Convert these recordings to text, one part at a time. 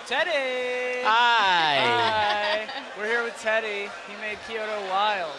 Teddy! Hi. Hi. We're here with Teddy. He made Kyoto wild.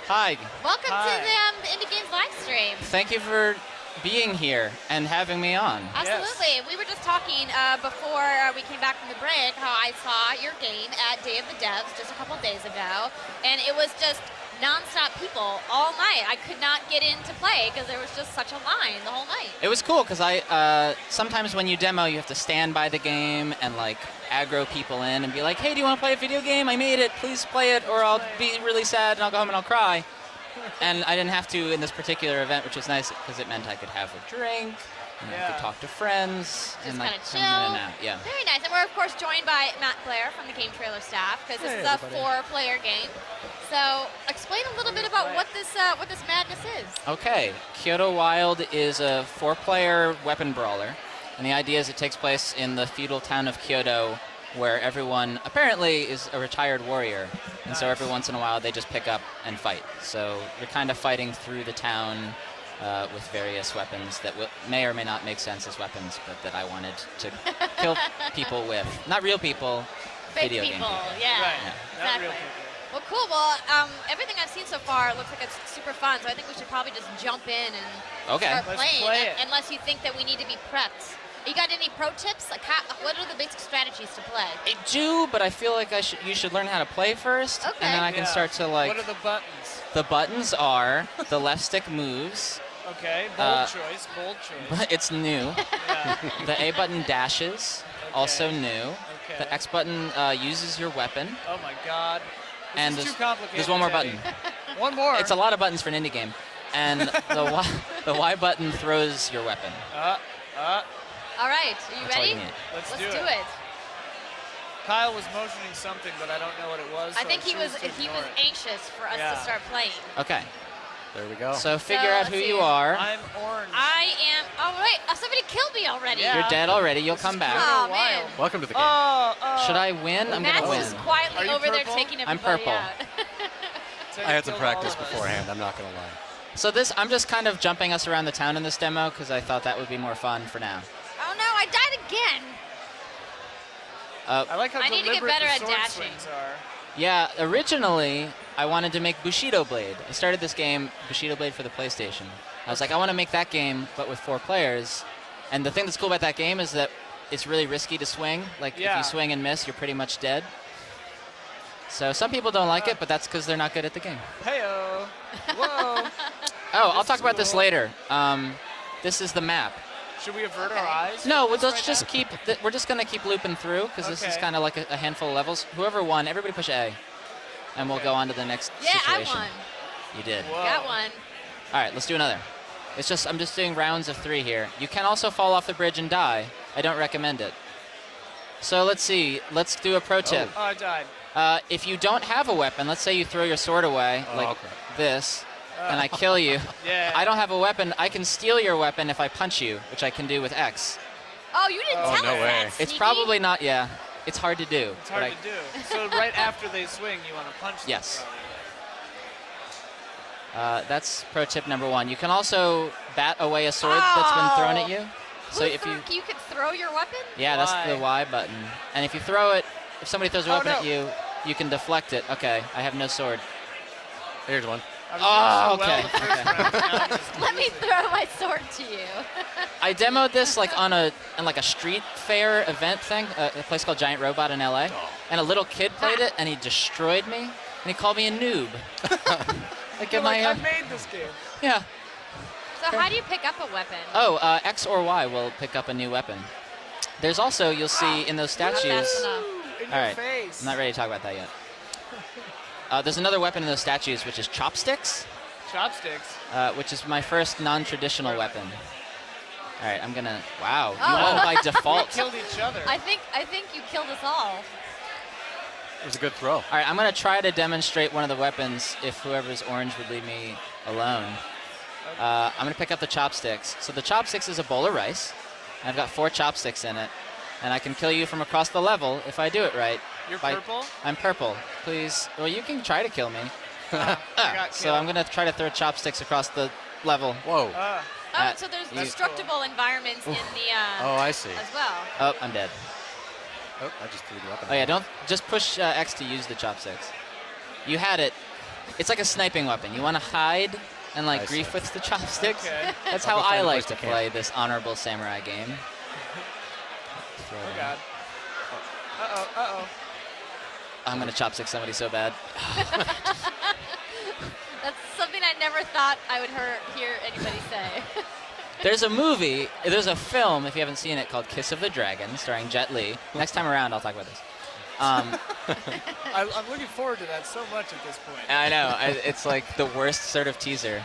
Hi. Welcome Hi. to the Indie Games live stream. Thank you for being here and having me on. Absolutely. We were just talking before we came back from the break how I saw your game at Day of the Devs just a couple days ago, and it was just non-stop people all night. I could not get in to play because there was just such a line the whole night. It was cool because I sometimes when you demo, you have to stand by the game and like aggro people in and be like, hey, do you want to play a video game? I made it. Please play it, or I'll be really sad and I'll go home and I'll cry. And I didn't have to in this particular event, which was nice because it meant I could have a drink, and I could talk to friends, Just and kind like of come chill. in and out. Yeah. Very nice. And we're, of course, joined by Matt Blair from the Game Trailer staff because this is a 4-player game. So explain a little bit about what this madness is. Okay, Kyoto Wild is a 4-player weapon brawler, and the idea is it takes place in the feudal town of Kyoto, where everyone apparently is a retired warrior, and so every once in a while they just pick up and fight. So you're kind of fighting through the town with various weapons that may or may not make sense as weapons, but that I wanted to kill people with. Not real people, Fake video game people. people. Yeah, Right. exactly. Not real people. Well, cool. Well, everything I've seen so far looks like it's super fun, so I think we should probably just jump in and Okay. start Let's playing, play it. unless you think that we need to be prepped. You got any pro tips? Like, what are the basic strategies to play? I do, but I feel like you should learn how to play first, Okay. and then I can start to like. What are the buttons? The buttons are the left stick moves. Okay, bold choice, bold choice. But it's new. Yeah. The A button dashes, also new. Okay. The X button uses your weapon. Oh my God. This And is there's- too complicated. there's one more Teddy. button. One more. It's a lot of buttons for an indie game. And the Y button throws your weapon. All right, are you That's all ready? you need. Let's Let's do do it. it. Kyle was motioning something, but I don't know what it was. I so think he choose was to ignore it. anxious for us Yeah. to start playing. Okay. There we go. So figure So, out let's who see. you are. I'm orange. I am. Oh wait, somebody killed me already. Yeah. You're dead already. You'll come back. Oh Wild. man. Welcome to the game. Oh. Should I win? I'm Matt's gonna win. just quietly Are you over there purple? taking I'm everybody purple. out. Teddy I had some killed all practice of us. beforehand, I'm not going to lie. So I'm just kind of jumping us around the town in this demo because I thought that would be more fun for now. Oh no, I died again. I like how I need to get deliberate better the at sword dashing. swings are. Yeah, originally I wanted to make Bushido Blade. I started this game, Bushido Blade, for the PlayStation. I was like, I want to make that game, but with 4 players. And the thing that's cool about that game is that it's really risky to swing. Like, if Yeah. you swing and miss, you're pretty much dead. So some people don't like it, but that's because they're not good at the game. Heyo. Whoa. Oh, I'll This talk is about this cool. later. This is the map. Should we avert Okay. our eyes? No, from let's this right just now? keep. We're just gonna keep looping through because this is Okay. kind of like a handful of levels. Whoever won, everybody push A, and we'll Okay. go on to the next Yeah, situation. I won. You did. Whoa. Got one. All right, let's do another. I'm just doing rounds of 3 here. You can also fall off the bridge and die. I don't recommend it. So let's see. Let's do a pro tip. Oh, I died. If you don't have a weapon, let's say you throw your sword away like crap. this, and I kill you. Yeah. I don't have a weapon. I can steal your weapon if I punch you, which I can do with X. Oh, you didn't Oh, tell no us way. that. It's sneaky. probably not. Yeah, it's hard to do. It's hard but to do. So right after they swing, you want to punch them. Yes. probably. That's pro tip number 1. You can also bat away a sword that's been thrown at you. So if you could throw your weapon. yeah, that's the Y button. And if you throw it, if somebody throws a Oh, weapon no. at you, you can deflect it. Okay, I have no sword. Here's one. I was Oh, doing so well okay. the first round, now I'm just Let me losing. throw my sword to you. I demoed this like on a street fair event thing, a place called Giant Robot in LA, and a little kid played it, and he destroyed me, and he called me a noob. Like You're in like, my I made this game. yeah. So how do you pick up a weapon? Oh, X or Y will pick up a new weapon. There's also, you'll see in those Not fast statues. enough. In All your right, face. I'm not ready to talk about that yet. There's another weapon in those statues, which is chopsticks, Chopsticks. which is my first non-traditional weapon. All right, I'm gonna. Wow, you Oh. won by We default. killed each other. I think you killed us all. It was a good throw. All right, I'm gonna try to demonstrate one of the weapons if whoever's orange would leave me alone. I'm gonna pick up the chopsticks. So the chopsticks is a bowl of rice. And I've got 4 chopsticks in it, and I can kill you from across the level if I do it right. You're by- purple? I'm purple. Please. Well, you can try to kill me. I got So killed. I'm gonna try to throw chopsticks across the level. Whoa. Oh, so there's you- destructible environments in the Oh, I see. as well. Oh, I'm dead. Oh, I just threw the weapon. Oh yeah, don't just push X to use the chopsticks. You had it. It's like a sniping weapon. You want to hide and like I grief see. with the chopsticks. Okay. That's I'll how go find I a like place to to camp. play this honorable samurai game. Throw Oh it God. Uh-oh. I'm gonna chopstick somebody so bad. That's something I never thought I would hear anybody say. There's a film, if you haven't seen it, called Kiss of the Dragon, starring Jet Li. Next time around, I'll talk about this. I'm looking forward to that so much at this point. I know. It's like the worst sort of teaser.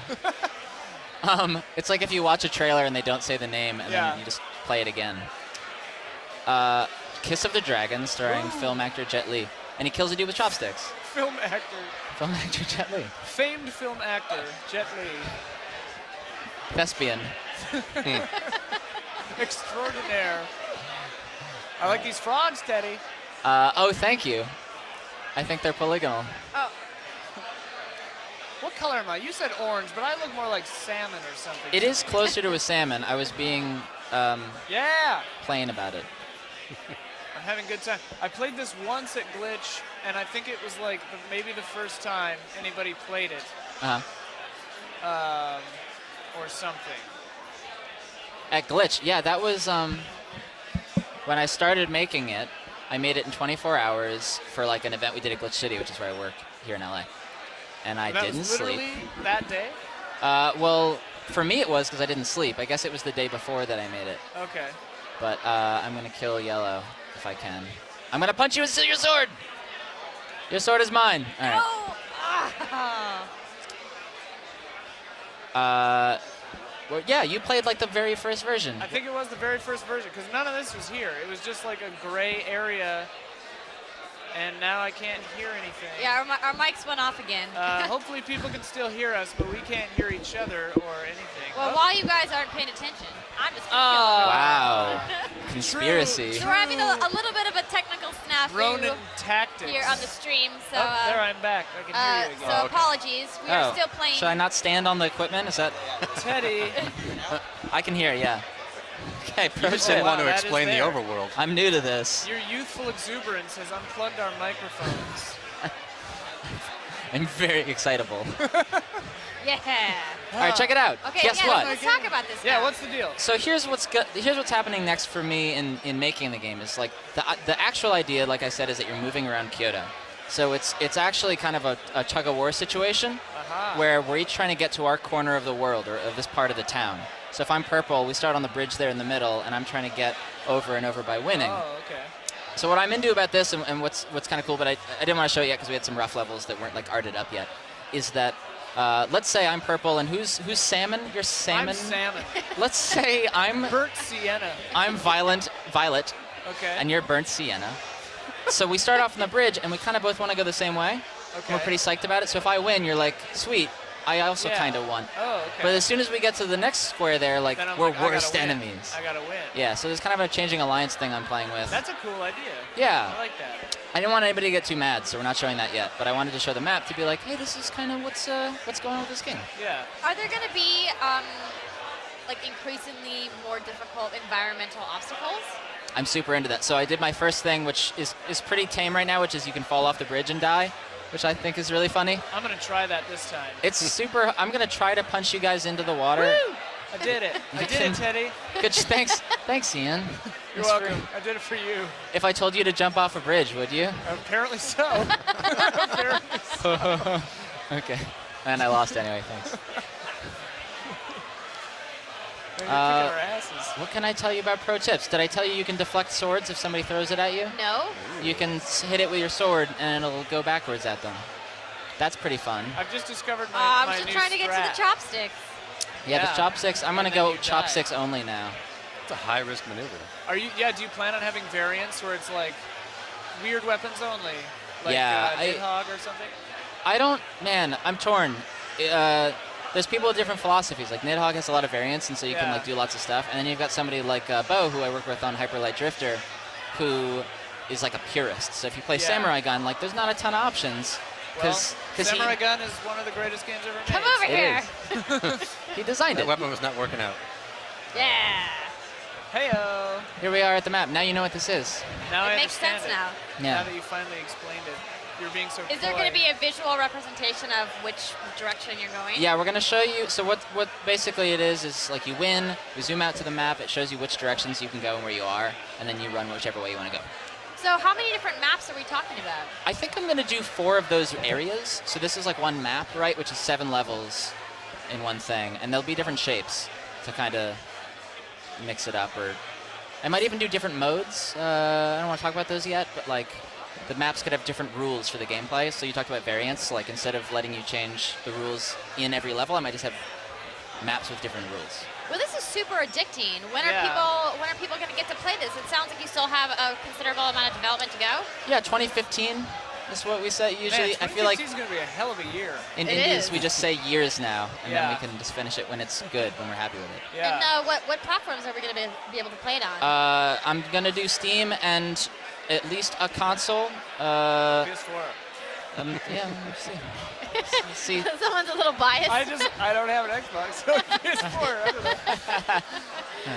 It's like if you watch a trailer and they don't say the name, and Yeah. then you just play it again. Kiss of the Dragon, starring film actor Jet Li. And he kills a dude with chopsticks. Film actor, Film actor Jet Li. famed film actor, Jet Li. Thespian. Extraordinaire. I like these frogs, Teddy. Oh, thank you. I think they're polygonal. Oh, What color am I? You said orange, but I look more like salmon or something. It to is me. closer to a salmon. I was being Yeah. plain about it. I'm having a good time. I played this once at Glitch, and I think it was like maybe the first time anybody played it, Uh-huh. or something. At Glitch, yeah, that was when I started making it. I made it in 24 hours for like an event we did at Glitch City, which is where I work here in LA. And I And that didn't was sleep. literally that day? Well, for me it was because I didn't sleep. I guess it was the day before that I made it. Okay. But I'm gonna kill Yellow if I can. I'm gonna punch you and steal your sword. Your sword is mine. All right. no! Ah. Well, yeah, you played like the very first version. I think it was the very first version, because none of this was here. It was just like a gray area, and now I can't hear anything. Yeah, our mics went off again. Hopefully people can still hear us, but we can't hear each other or anything. well, Oh, while you guys aren't paying attention, I'm just gonna Oh. kill Wow. Conspiracy. So we're having a little bit of a technical snafu Ronin tactics. here on the stream. So, Oh, there I'm back. I can hear you again. so apologies. We are still playing. Should I not stand on the equipment? Is that? Teddy, I can hear. Yeah. Okay. You Pro just tip. didn't want to That is explain the there. overworld. I'm new to this. your youthful exuberance has unplugged our microphones. I'm very excitable. Yeah. All right, check it out. Okay. Guess yeah. what? Let's talk about this. Yeah, now. what's the deal? So here's what's happening next for me in making the game is like the actual idea, like I said, is that you're moving around Kyoto. So it's actually kind of a tug of war situation Aha. where we're each trying to get to our corner of the world or of this part of the town. So if I'm purple, we start on the bridge there in the middle, and I'm trying to get over and over by winning. Oh, okay. So what I'm into about this, and what's kind of cool, but I didn't want to show it yet because we had some rough levels that weren't like arted up yet, is that let's say I'm purple, and who's salmon? You're salmon. I'm salmon. Let's say I'm Burnt sienna. violet, Okay. and you're burnt sienna. So we start off on the bridge, and we kind of both want to go the same way. okay. We're pretty psyched about it. So if I win, you're like, sweet, I also Yeah. kind of won. Oh, okay. But as soon as we get to the next square there, like, Then I'm we're like, I gotta worst win. enemies. I gotta win. Yeah, so there's kind of a changing alliance thing I'm playing with. That's a cool idea. Yeah. I like that. I didn't want anybody to get too mad, so we're not showing that yet. But I wanted to show the map to be like, hey, this is kind of what's going on with this game. Yeah. Are there going to be like increasingly more difficult environmental obstacles? I'm super into that. So I did my first thing, which is pretty tame right now, which is you can fall off the bridge and die, which I think is really funny. I'm gonna try that this time. It's super. I'm gonna try to punch you guys into the water. Woo! I did it. I You did can- it, Teddy. Good. Thanks, Ian. You're Thanks for- welcome. I did it for you. If I told you to jump off a bridge, would you? Apparently so. Apparently so. Okay. And I lost anyway. Thanks. They're kicking our asses. What can I tell you about pro tips? Did I tell you can deflect swords if somebody throws it at you? No. You can hit it with your sword and it'll go backwards at them. That's pretty fun. I've just discovered my I'm just new trying to get to strat. the chopsticks. Yeah, Yeah. the chopsticks. I'm gonna And then go you die. chopsticks only now. It's a high-risk maneuver. Are you? Yeah. Do you plan on having variants where it's like weird weapons only, like Yeah, Nidhogg or something? I don't. Man, I'm torn. There's people with different philosophies. Like Nidhogg has a lot of variants, and so you can Yeah. like do lots of stuff. And then you've got somebody like Bo, who I work with on Hyperlight Drifter, who is like a purist. So if you play Yeah. Samurai Gun, like there's not a ton of options. Well, Because Samurai Gun is one of the greatest games ever made. Come over It here. he designed That it. weapon was not working out. Yeah. Heyo. Here we are at the map. Now you know what this is. Now I It makes understand sense it. now. Yeah. Now that you finally explained it. You're being so Is there coy. going to be a visual representation of which direction you're going? Yeah, we're gonna show you. So what basically it is like you win. We zoom out to the map. It shows you which directions you can go and where you are, and then you run whichever way you want to go. So how many different maps are we talking about? I think I'm gonna do 4 of those areas. So this is like one map, right, which is 7 levels in one thing, and there'll be different shapes to kind of mix it up. Or I might even do different modes. I don't want to talk about those yet, but like the maps could have different rules for the gameplay. So you talked about variants. Like instead of letting you change the rules in every level, I might just have maps with different rules. Well, this is super addicting. When Yeah. are people going to get to play this? It sounds like you still have a considerable amount of development to go. Yeah, 2015 is what we say usually. Man, I feel like 2015 is going to be a hell of a year. in It indies is. we just say years now, and then Yeah. we can just finish it when it's good, when we're happy with it. Yeah. And what platforms are we going to be able to play it on? I'm gonna do Steam and at least a console. PS4. Yeah, let's see. Let's see. Someone's a little biased. I don't have an Xbox, so PS4. I don't know.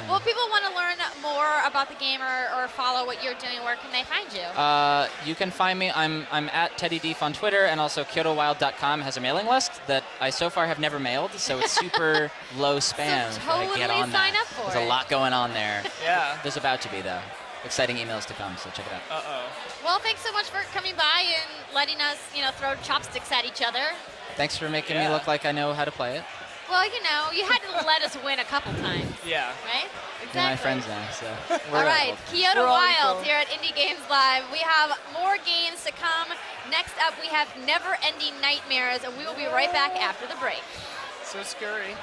Well, if people want to learn more about the game or follow what you're doing, where can they find you? You can find me. I'm at Teddy Dief on Twitter, and also KyotoWild.com has a mailing list that I so far have never mailed, so it's super low spam. So if I get totally on sign that. up for There's it. a lot going on there. Yeah. There's about to be though. Exciting emails to come, so check it out. Uh-oh. Well, thanks so much for coming by and letting us, throw chopsticks at each other. Thanks for making me Yeah. look like I know how to play it. Well, you had to let us win a couple times, Yeah. right? You're my friends now, so. All right, Kyoto We're all Wild equal. here at Indie Games Live. We have more games to come. Next up, we have Never Ending Nightmares, and we will be right back after the break. So scary.